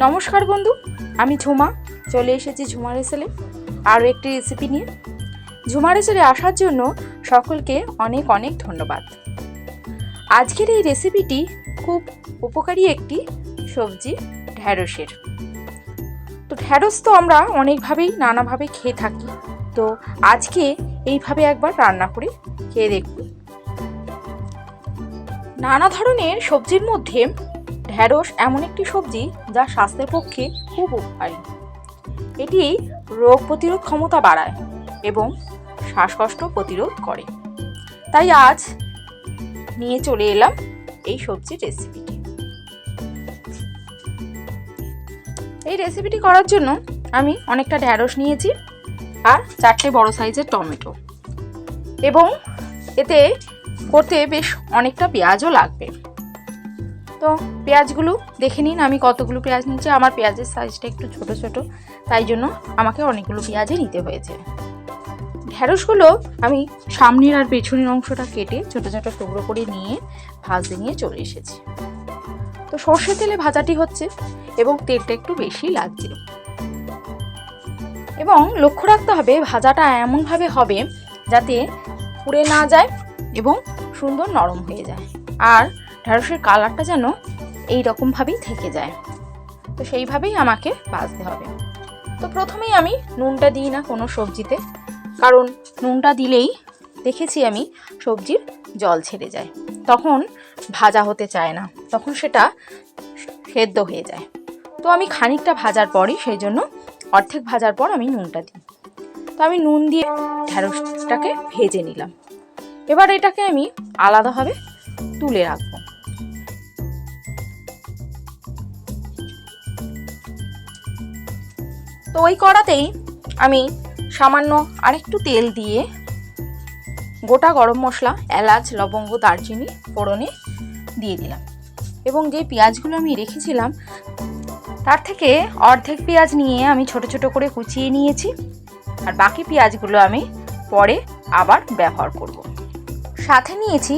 নমস্কার বন্ধু, আমি ঝুমা। চলে এসেছি ঝুমা রেসেলে আরও একটি রেসিপি নিয়ে। ঝুমা রেসেলে আসার জন্য সকলকে অনেক অনেক ধন্যবাদ। আজকের এই রেসিপিটি খুব উপকারী একটি সবজি, ঢ্যাঁড়সের। তো ঢ্যাঁড়স তো আমরা অনেকভাবেই নানাভাবে খেয়ে থাকি। তো আজকে এইভাবে একবার রান্না করে খেয়ে দেখুন। নানা ধরনের সবজির মধ্যে ঢ্যাঁড়স এমন একটি সবজি যা স্বাস্থ্যের পক্ষে খুব উপকারী। এটি রোগ প্রতিরোধ ক্ষমতা বাড়ায় এবং শ্বাসকষ্ট প্রতিরোধ করে। তাই আজ নিয়ে চলে এলাম এই সবজির রেসিপিটি। এই রেসিপিটি করার জন্য আমি অনেকটা ঢ্যাঁড়স নিয়েছি আর 4টে বড় সাইজের টমেটো, এবং এতে করতে বেশ অনেকটা পেঁয়াজও লাগবে। তো পেঁয়াজগুলো দেখে নিন, আমি কতগুলো পেঁয়াজ নিয়েছি। আমার পেঁয়াজের সাইজটা একটু ছোট ছোট, তাই জন্য আমাকে অনেকগুলো পেঁয়াজই নিতে হয়েছে। ঢ্যাঁড়সগুলো আমি সামনের আর পেছনের অংশটা কেটে ছোট ছোট টুকরো করে নিয়ে ভাজতে নিয়ে চলে এসেছি। তো সর্ষে তেলে ভাজাটি হচ্ছে এবং তেলটা একটু বেশি লাগছিল। এবং লক্ষ্য রাখতে হবে ভাজাটা এমনভাবে হবে যাতে পুড়ে না যায় এবং সুন্দর নরম হয়ে যায়, আর ঢ্যাঁড়সের কালারটা যেন এই রকমভাবেই থেকে যায়। তো সেইভাবেই আমাকে ভাজতে হবে। তো প্রথমেই আমি নুনটা দিই না কোনো সবজিতে, কারণ নুনটা দিলেই দেখেছি আমি সবজির জল ছেড়ে যায়, তখন ভাজা হতে চায় না, তখন সেটা সেদ্ধ হয়ে যায়। তো আমি খানিকটা ভাজার পরই, সেই জন্য অর্ধেক ভাজার পর আমি নুনটা দিই। তো আমি নুন দিয়ে ঢ্যাঁড়সটাকে ভেজে নিলাম। এবার এটাকে আমি আলাদাভাবে তুলে রাখবো। তো ওই কড়াতেই আমি সামান্য আরেকটু তেল দিয়ে গোটা গরম মশলা, এলাচ, লবঙ্গ, দারচিনি ফোড়নে দিয়ে দিলাম, এবং যে পেঁয়াজগুলো আমি রেখেছিলাম তার থেকে অর্ধেক পেঁয়াজ নিয়ে আমি ছোট ছোট করে কুচিয়ে নিয়েছি, আর বাকি পেঁয়াজগুলো আমি পরে আবার ব্যবহার করব। সাথে নিয়েছি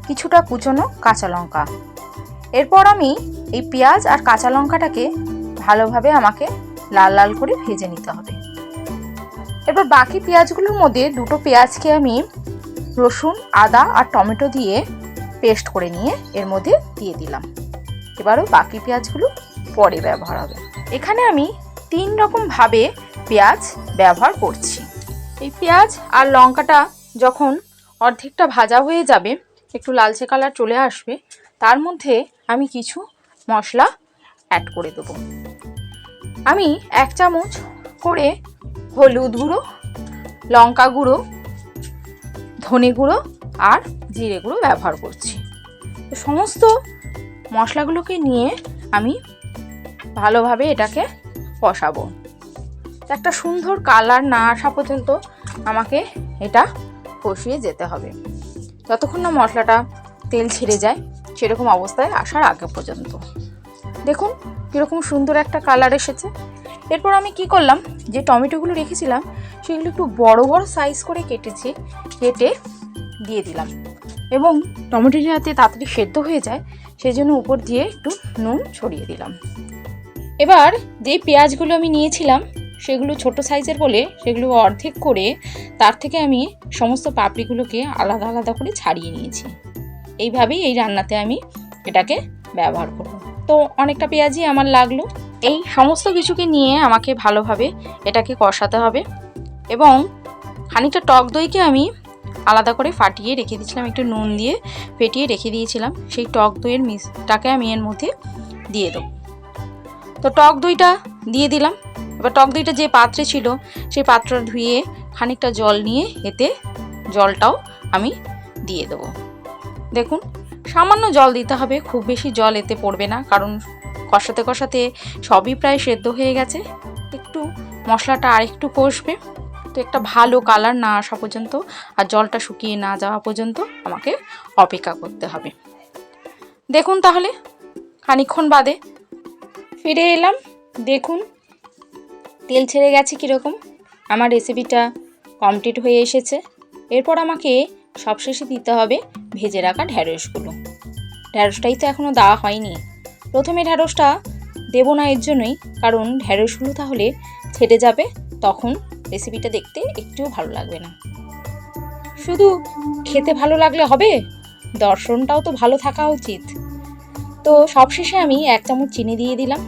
কিছুটা কুচনো কাঁচা লঙ্কা। এরপর আমি এই পেঁয়াজ আর কাঁচা লঙ্কাটাকে ভালোভাবে আমাকে লাল লাল করে ভেজে নিতে হবে। এরপর বাকি পেঁয়াজগুলোর মধ্যে দুটো পেঁয়াজকে আমি রসুন, আদা আর টমেটো দিয়ে পেস্ট করে নিয়ে এর মধ্যে দিয়ে দিলাম। এবারও বাকি পেঁয়াজগুলো পরে ব্যবহার হবে। এখানে আমি 3 রকমভাবে পেঁয়াজ ব্যবহার করছি। এই পেঁয়াজ আর লঙ্কাটা যখন অর্ধেকটা ভাজা হয়ে যাবে, একটু লালচে কালার চলে আসবে, তার মধ্যে আমি কিছু মশলা অ্যাড করে দেবো। আমি 1 চামচ করে হলুদ গুঁড়ো, লঙ্কা গুঁড়ো, ধনে গুঁড়ো আর জিরে গুঁড়ো ব্যবহার করছি। তো সমস্ত মশলাগুলোকে নিয়ে আমি ভালোভাবে এটাকে কষাবো। একটা সুন্দর কালার না আসা পর্যন্ত আমাকে এটা কষিয়ে যেতে হবে, যতক্ষণ না মশলাটা তেল ছেড়ে যায়, সেরকম অবস্থায় আসার আগে পর্যন্ত। দেখুন কীরকম সুন্দর একটা কালার এসেছে। এরপর আমি কি করলাম, যে টমেটোগুলো রেখেছিলাম সেগুলো একটু বড় বড় সাইজ করে কেটে দিয়ে দিলাম, এবং টমেটো যাতে তাড়াতাড়ি সেদ্ধ হয়ে যায় সেই জন্য উপর দিয়ে একটু নুন ছড়িয়ে দিলাম। এবার যেই পেঁয়াজগুলো আমি নিয়েছিলাম সেগুলো ছোট সাইজের বলে সেগুলো অর্ধেক করে তার থেকে আমি সমস্ত পাপড়িগুলোকে আলাদা আলাদা করে ছাড়িয়ে নিয়েছি। এইভাবেই এই রান্নাতে আমি এটাকে ব্যবহার করব। তো অনেকটা পেঁয়াজই আমার লাগলো। এই সমস্ত কিছুকে নিয়ে আমাকে ভালোভাবে এটাকে কষাতে হবে, এবং খানিকটা টক দইকে আমি আলাদা করে ফাটিয়ে রেখে দিয়েছিলাম, একটু নুন দিয়ে ফেটিয়ে রেখে দিয়েছিলাম। সেই টক দইয়ের মিক্সটাকে আমি এর মধ্যে দিয়ে দেবো। তো টক দইটা দিয়ে দিলাম। এবার টক দইটা যে পাত্রে ছিল সেই পাত্রটা ধুয়ে খানিকটা জল নিয়ে এতে জলটাও আমি দিয়ে দেবো। দেখুন সামান্য জল দিতে হবে, খুব বেশি জল এতে পড়বে না, কারণ কষাতে কষাতে সবই প্রায় সেদ্ধ হয়ে গেছে। একটু মশলাটা আরেকটু কষবে, তো একটা ভালো কালার না আসা পর্যন্ত আর জলটা শুকিয়ে না যাওয়া পর্যন্ত আমাকে অপেক্ষা করতে হবে। দেখুন তাহলে খানিকক্ষণ বাদে ফিরে এলাম। দেখুন তেল ছেড়ে গেছে কীরকম, আমার রেসিপিটা কমপ্লিট হয়ে এসেছে। এরপর আমাকে সবশেষে দিতে হবে ভেজে রাখা ঢ্যাঁড়সগুলো। ঢ্যাঁড়সটাই তো এখনও দেওয়া হয়নি। প্রথমে ঢ্যাঁড়সটা দেবো না এর জন্যই, কারণ ঢ্যাঁড়সগুলো তাহলে ছেটে যাবে, তখন রেসিপিটা দেখতে একটুও ভালো লাগবে না। শুধু খেতে ভালো লাগলে হবে, দর্শনটাও তো ভালো থাকা উচিত। তো সবশেষে আমি 1 চামচ চিনি দিয়ে দিলাম।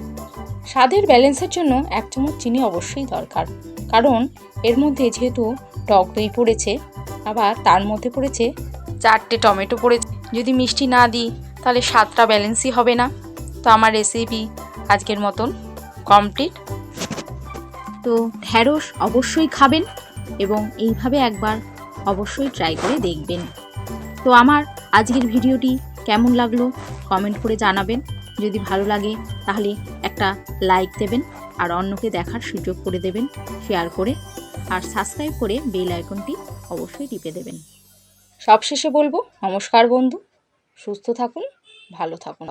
স্বাদের ব্যালেন্সের জন্য 1 চামচ চিনি অবশ্যই দরকার, কারণ এর মধ্যে যেহেতু টক দই পড়েছে, আবার তার মধ্যে পড়েছে 4টে টমেটো পড়েছে। যদি মিষ্টি না দিই তাহলে স্বাদটা ব্যালেন্সই হবে না। তো আমার রেসিপি আজকের মতন কমপ্লিট। তো ঢ্যাঁড়স অবশ্যই খাবেন এবং এইভাবে একবার অবশ্যই ট্রাই করে দেখবেন। তো আমার আজকের ভিডিওটি কেমন লাগলো কমেন্ট করে জানাবেন। যদি ভালো লাগে তাহলে একটা লাইক দেবেন, আর অন্যকে দেখার সুযোগ করে দেবেন শেয়ার করে, আর সাবস্ক্রাইব করে বেল আইকনটি অবশ্যই টিপে দেবেন। সবশেষে বলবো নমস্কার বন্ধু, সুস্থ থাকুন, ভালো থাকুন।